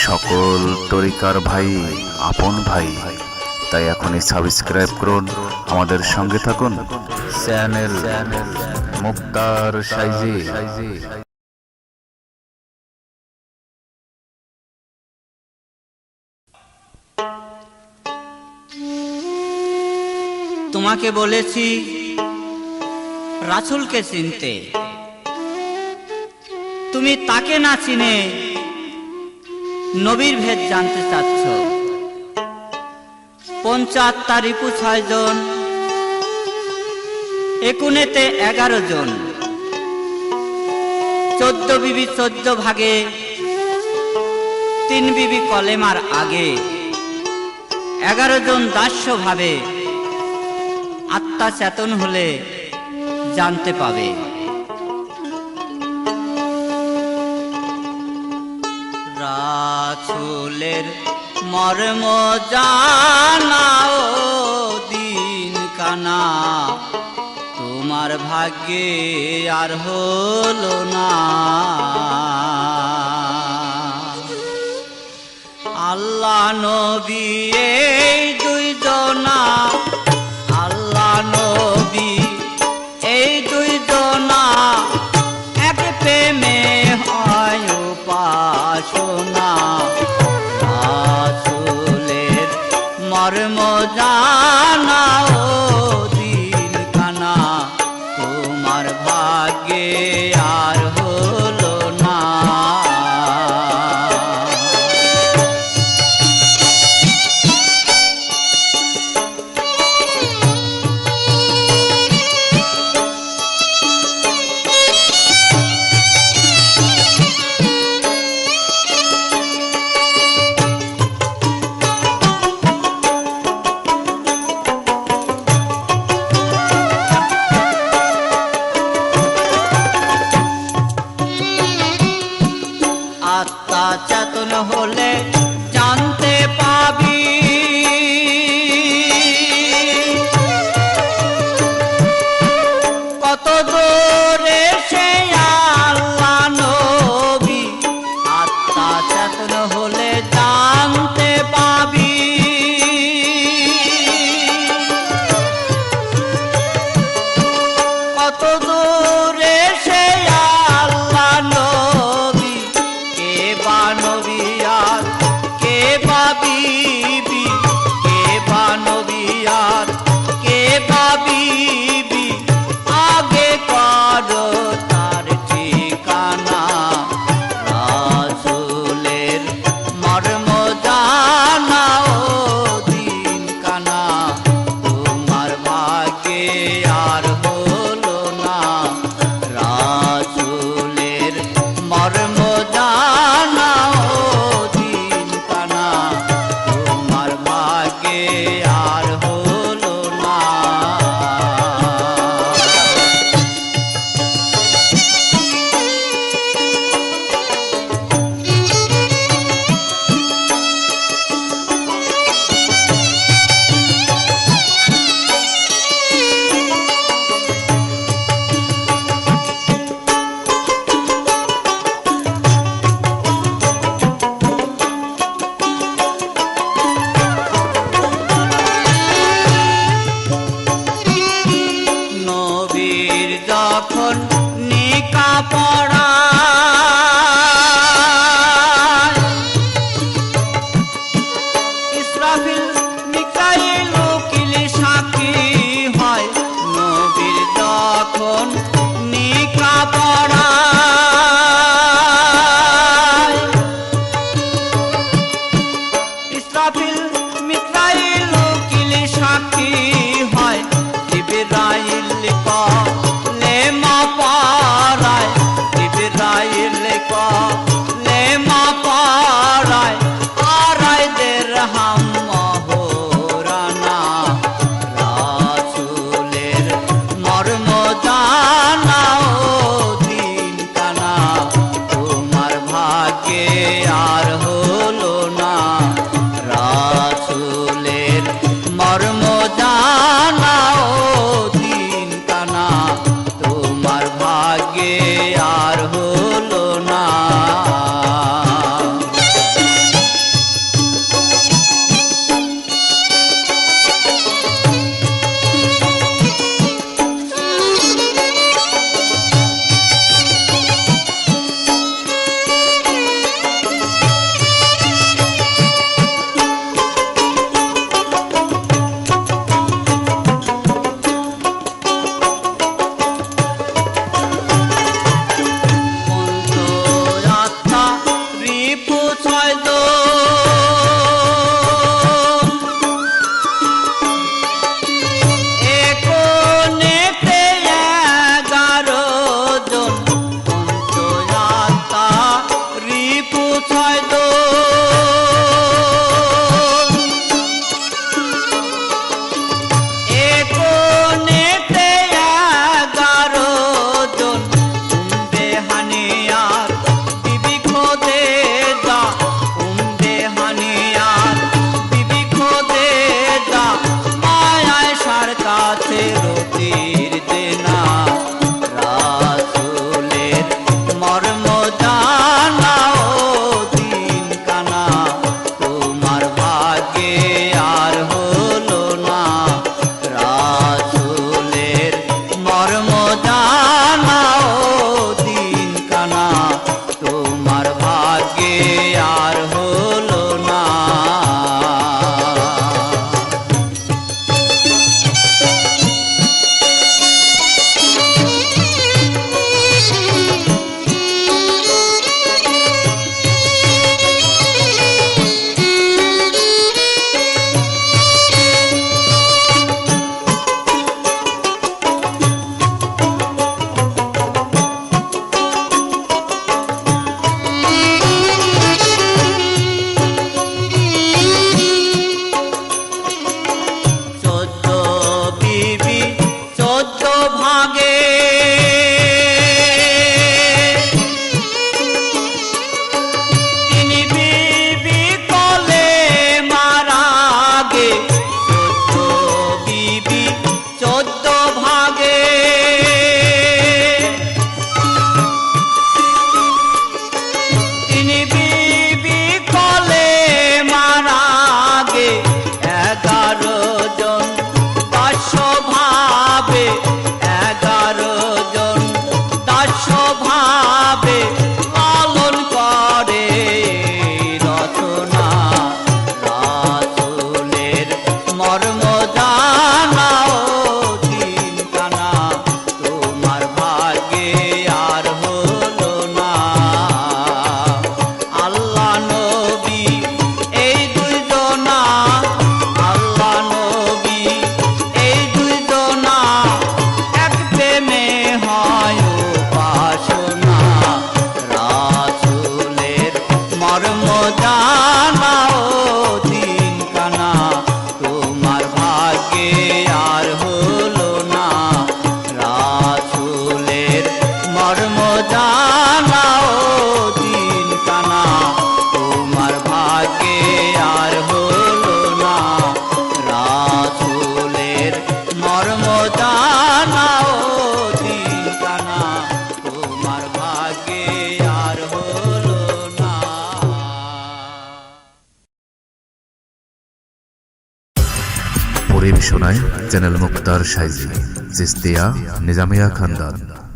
সকল তরিকার ভাই আপন ভাই, তাই এখনই সাবস্ক্রাইব করুন, আমাদের সঙ্গে থাকুন। চ্যানেল মুক্তার সাইজি। তোমাকে বলেছি রাসূলকে চিনতে, তুমি তাকে না চিনে নবীর ভেদ জানতে চাচ্ছ। ৫৫ রিপু ৬ জন, একুনেতে ১১ জন, ১৪ বিবি ১৪ ভাগে, ৩ বিবি কলেমার আগে, ১১ জন দাস্য ভাবে। আত্মা চেতন হলে জানতে পাবে। রাসূলের মর্ম জানাও দিন কানা, তোমার ভাগ্যে আর হলো না। আল্লাহ নবী এই দুইজনা, আল্লাহ নবী এই দুইজনা, এক প্রেমে হয় উপাসনা। রাসূলের মর্ম জানাও দিন কানা, তোমার ভাগ্যে আর হলো না। আত্মা চেতন হলে জানতে পাবি, কত দূরে সে আল্লাহ নবী। আত্মা চেতন হলে জানতে পাবি, কত দূরে সে আল্লাহ নবী। কে বা নবী আর কে বা বিবি, একনেতে 11 জন পঞ্চয়াত্মা রিপু 6 একনেতে 11 জন উম্বে হানিয়ার বিবি খোদেজা উম্বে হানিয়ার বিবি খোদেজা মায়ায় সার কাছে রতির দেনা রাসূলের মর্ম জানাও দিন কানা তোমার ভাগ্যে আর হলো না রাসূলের মর্ম জানাও দিন কানা তোমার ভাগ্যে আর হলো না বিবি 14 ভাগে তিনি বিবি কলে মারা গে 14 বিবি 14 ভাগে তিনি বিবি কলে মারা গে 11 জন দাস্য ভাবে 11 জন দাস্য ভাবে লালন করে রচনা রাসূলের মর্ম জানাও দিন কানা তোমার ভাগ্যে আর হলো না আল্লাহ নবী এই দুইজনা আল্লাহ নবী এই দুইজনা এক প্রেমে হয় উপাসনা রাসূলের মর্ম জানাও দিন কানা তোমার ভাগ্যে আর হলো না রাসূলের মর্ম জানাও দিন কানা তোমার ভাগ্যে আর হলো না রাসূলের মর্ম জানাও দিন কানা তোমার ভাগ্যে আর হলো না পরিবেশনায় চ্যানেল মুক্তার সাইজি চিস্তিয়া নিজামিয়া খানদান।